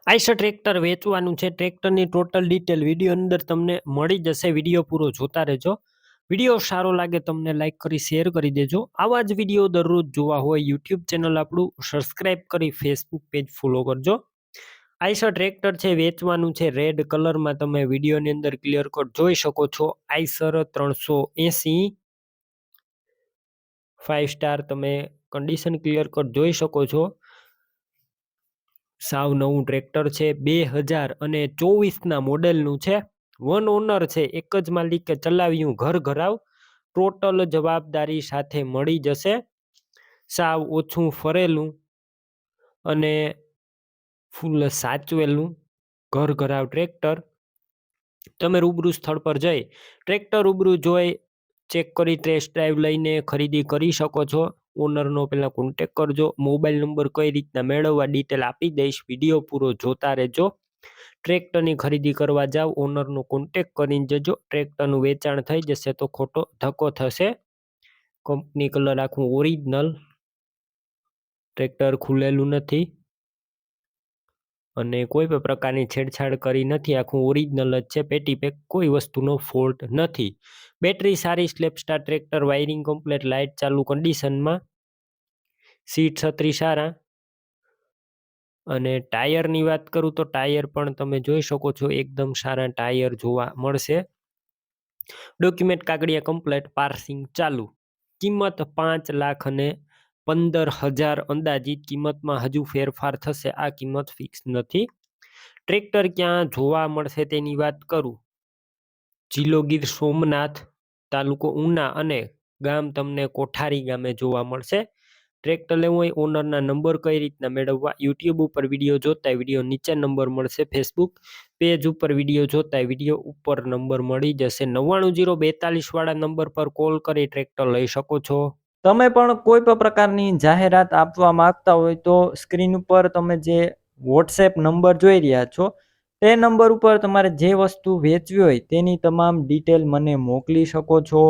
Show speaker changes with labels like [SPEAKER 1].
[SPEAKER 1] Eicher tractor વેચવાનું છે. ટ્રેક્ટરની ટોટલ ડિટેલ વિડીયો અંદર તમને મળી જશે. વિડીયો પૂરો જોતા રહેજો. વિડીયો સારો લાગે તમને લાઈક કરી શેર કરી દેજો. આવા જ વિડીયો દરરોજ જોવા હોય યુટ્યુબ ચેનલ આપણું સબસ્ક્રાઈબ કરી ફેસબુક પેજ ફોલો કરજો. આઈશર ટ્રેક્ટર છે વેચવાનું છે. રેડ કલરમાં તમે વિડીયોની અંદર ક્લિયર કટ જોઈ શકો છો. આઈશર 380 5 સ્ટાર તમે કન્ડિશન ક્લિયર કટ જોઈ શકો છો. સાવ નવું ટ્રેક્ટર છે. 2024ના મોડેલનું છે. વન ઓનર છે. એક જ માલિકે ચલાવ્યું ઘર ઘરાવ. ટોટલ જવાબદારી સાથે મળી જશે. સાવ ઓછું ફરેલું અને ફૂલ સાચવેલું ઘર ઘરાવ ટ્રેક્ટર. તમે રૂબરૂ સ્થળ પર જઈ ટ્રેક્ટર રૂબરૂ જોઈ ચેક કરી ટેસ્ટ ડ્રાઈવ લઈને ખરીદી કરી શકો છો. ઓનરનો પહેલાં કોન્ટેક કરજો. મોબાઈલ નંબર કઈ રીતના મેળવવા ડિટેલ આપી દઈશ. વિડીયો પૂરો જોતા રહેજો. ટ્રેક્ટરની ખરીદી કરવા જાવ ઓનરનો કોન્ટેક કરીને જજો. ટ્રેક્ટરનું વેચાણ થઈ જશે તો ખોટો ધક્કો થશે. કંપની કલર આખું ઓરિજિનલ. ટ્રેક્ટર ખુલેલું નથી અને કોઈ પણ પ્રકારની છેડછાડ કરી નથી. આખું ઓરિજિનલ જ છે. પેટી પેક કોઈ વસ્તુનો ફોલ્ટ નથી. બેટરી સારી. Slap star tractor. Wiring complete. Light ચાલુ કન્ડિશનમાં. સીટ છત્રી સારા. અને ટાયરની વાત કરું તો ટાયર પણ તમે જોઈ શકો છો. એકદમ સારા ટાયર જોવા મળશે. ડોક્યુમેન્ટ કાગળિયા કમ્પ્લેટ. પાર્સિંગ ચાલુ. કિંમત 5,15,000 અંદાજિત. કિંમતમાં હજુ ફેરફાર થશે. આ કિંમત ફિક્સ નથી. ટ્રેક્ટર ક્યાં જોવા મળશે તેની વાત કરું. જિલ્લો ગીર સોમનાથ, તાલુકો ઉના અને ગામ તમને કોઠારી ગામે જોવા મળશે. ટ્રેક્ટર લેવું હોય ઓનરના નંબર કઈ રીતના મેળવવા. યુટ્યુબ ઉપર વિડીયો જોતા વિડીયો નીચે નંબર મળશે. ફેસબુક પેજ ઉપર વિડીયો જોતા વિડીયો ઉપર નંબર મળી જશે. 99 042 વાળા નંબર પર કોલ કરી ટ્રેક્ટર લઈ શકો છો.
[SPEAKER 2] તમે પણ કોઈ પણ પ્રકારની જાહેરાત આપવા માંગતા હોય તો સ્ક્રીન ઉપર તમે જે વોટ્સએપ નંબર જોઈ રહ્યા છો તે નંબર ઉપર તમારે જે વસ્તુ વેચવી હોય તેની તમામ ડિટેલ મને મોકલી શકો છો.